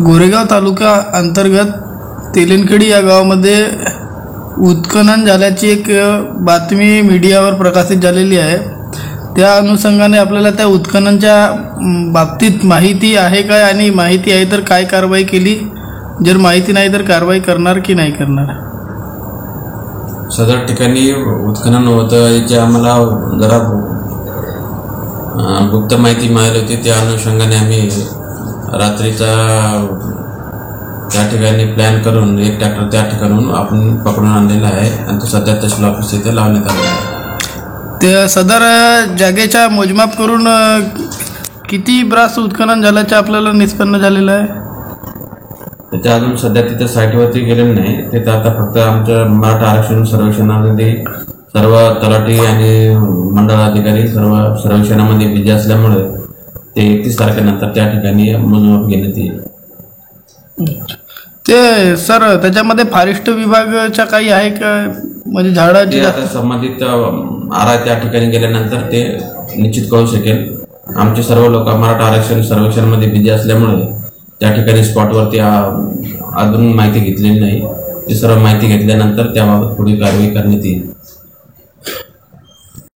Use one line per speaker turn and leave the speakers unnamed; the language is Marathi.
गोरेगाव तालुका अंतर्गत तेलिनखेडी या गावामध्ये उत्खनन झाल्याची एक बातमी मीडियावर प्रकाशित झालेली आहे। त्या अनुषंगाने आपल्याला त्या उत्खननच्या बाबतीत माहिती आहे काय, आणि माहिती आहे तर काय कारवाई केली, जर माहिती नाही तर कारवाई करणार की नाही करणार?
सदर ठिकाणी उत्खनन होतं याची आम्हाला जरा गुप्त माहिती मिळाली होती। त्या अनुषंगाने आम्ही रात्रीचा त्या ठिकाणी प्लॅन करून एक ट्रॅक्टर त्या ठिकाणून आपण पकडून आणलेला आहे आणि तो सध्या तहसील ऑफिस इथे लावण्यात आलेला आहे।
त्या सदर जागेचा मोजमाप करून किती ब्रास उत्खनन झाल्याचं आपल्याला निष्पन्न झालेलं आहे?
त्याच्या अजून सध्या तिथे साईटवरती गेलेलं नाही। तिथे आता फक्त आमच्या मराठा आरक्षण सर्वेक्षणामध्ये सर्व तलाठी आणि मंडळ अधिकारी सर्व सर्वेक्षणामध्ये बिझी असल्यामुळे ते 31 तारखेनंतर त्या ठिकाणी मोजमाप घेण्यात येईल।
ते सर त्याच्यामध्ये फॉरेस्ट विभागाचा काही आहे का, म्हणजे झाडाची
आता संबंधित आरा त्या ठिकाणी गेल्यानंतर ते निश्चित कळू शकेल। आमचे सर्व लोक मराठा आरक्षण सर्वेक्षणमध्ये बिझी असल्यामुळे त्या ठिकाणी स्पॉटवरती अजून माहिती घेतलेली नाही। ती सर्व माहिती घेतल्यानंतर त्याबाबत पुढील कारवाई करण्यात येईल।